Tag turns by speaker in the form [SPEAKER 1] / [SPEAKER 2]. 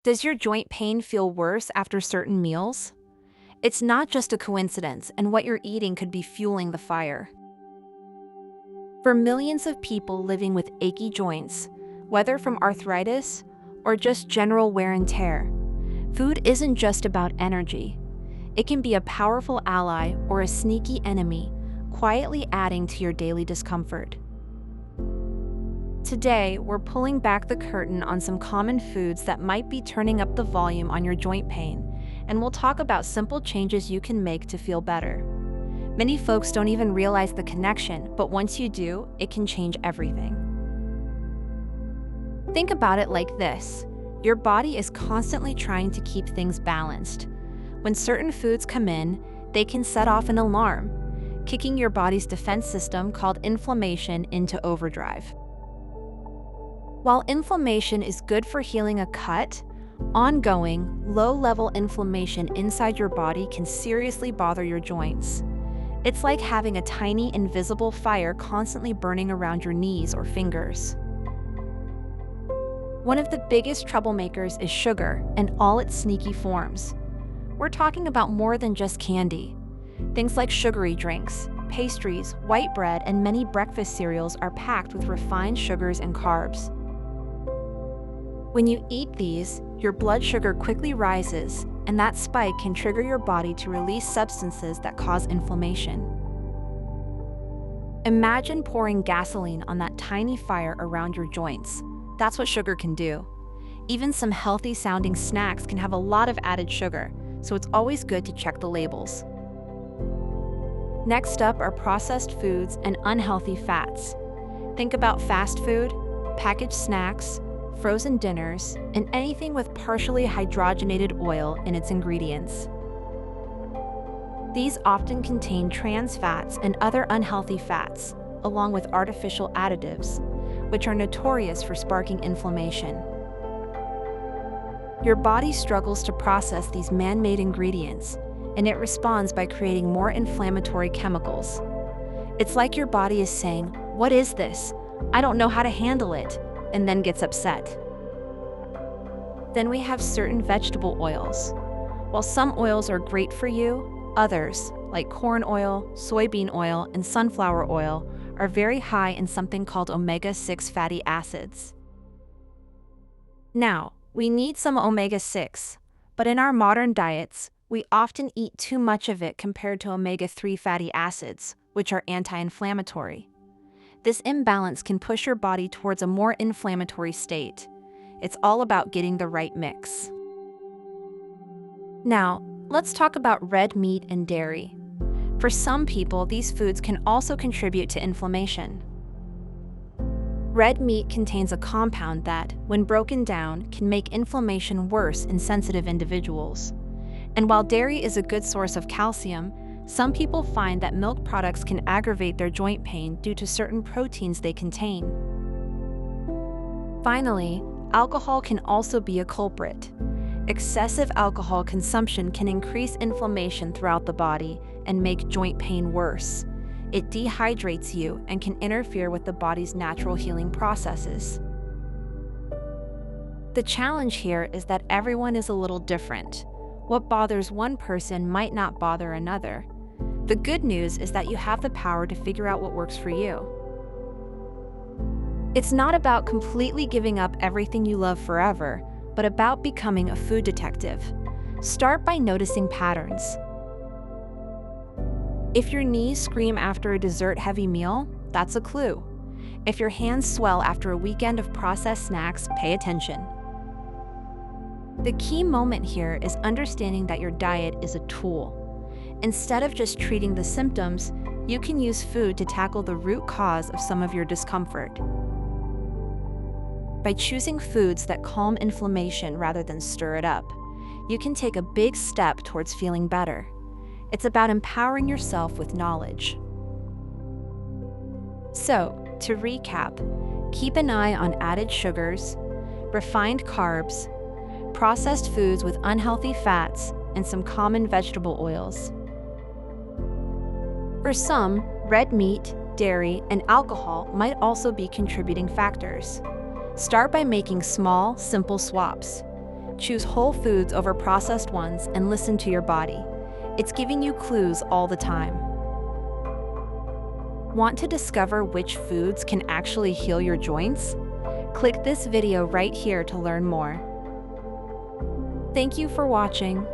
[SPEAKER 1] Does your joint pain feel worse after certain meals? It's not just a coincidence, and what you're eating could be fueling the fire. For millions of people living with achy joints, whether from arthritis or just general wear and tear, food isn't just about energy. It can be a powerful ally or a sneaky enemy, quietly adding to your daily discomfort. Today, we're pulling back the curtain on some common foods that might be turning up the volume on your joint pain, and we'll talk about simple changes you can make to feel better. Many folks don't even realize the connection, but once you do, it can change everything. Think about it like this. Your body is constantly trying to keep things balanced. When certain foods come in, they can set off an alarm, kicking your body's defense system called inflammation into overdrive. While inflammation is good for healing a cut, ongoing, low-level inflammation inside your body can seriously bother your joints. It's like having a tiny, invisible fire constantly burning around your knees or fingers. One of the biggest troublemakers is sugar and all its sneaky forms. We're talking about more than just candy. Things like sugary drinks, pastries, white bread, and many breakfast cereals are packed with refined sugars and carbs. When you eat these, your blood sugar quickly rises, and that spike can trigger your body to release substances that cause inflammation. Imagine pouring gasoline on that tiny fire around your joints. That's what sugar can do. Even some healthy-sounding snacks can have a lot of added sugar, so it's always good to check the labels. Next up are processed foods and unhealthy fats. Think about fast food, packaged snacks, frozen dinners, and anything with partially hydrogenated oil in its ingredients. These often contain trans fats and other unhealthy fats, along with artificial additives, which are notorious for sparking inflammation. Your body struggles to process these man-made ingredients, and it responds by creating more inflammatory chemicals. It's like your body is saying, "What is this? I don't know how to handle it," and then gets upset. Then we have certain vegetable oils. While some oils are great for you, others, like corn oil, soybean oil, and sunflower oil, are very high in something called omega-6 fatty acids. Now, we need some omega-6, but in our modern diets, we often eat too much of it compared to omega-3 fatty acids, which are anti-inflammatory. This imbalance can push your body towards a more inflammatory state. It's all about getting the right mix. Now, let's talk about red meat and dairy. For some people, these foods can also contribute to inflammation. Red meat contains a compound that, when broken down, can make inflammation worse in sensitive individuals. And while dairy is a good source of calcium, some people find that milk products can aggravate their joint pain due to certain proteins they contain. Finally, alcohol can also be a culprit. Excessive alcohol consumption can increase inflammation throughout the body and make joint pain worse. It dehydrates you and can interfere with the body's natural healing processes. The challenge here is that everyone is a little different. What bothers one person might not bother another. The good news is that you have the power to figure out what works for you. It's not about completely giving up everything you love forever, but about becoming a food detective. Start by noticing patterns. If your knees scream after a dessert-heavy meal, that's a clue. If your hands swell after a weekend of processed snacks, pay attention. The key moment here is understanding that your diet is a tool. Instead of just treating the symptoms, you can use food to tackle the root cause of some of your discomfort. By choosing foods that calm inflammation rather than stir it up, you can take a big step towards feeling better. It's about empowering yourself with knowledge. So, to recap, keep an eye on added sugars, refined carbs, processed foods with unhealthy fats, and some common vegetable oils. For some, red meat, dairy, and alcohol might also be contributing factors. Start by making small, simple swaps. Choose whole foods over processed ones and listen to your body. It's giving you clues all the time. Want to discover which foods can actually heal your joints? Click this video right here to learn more. Thank you for watching.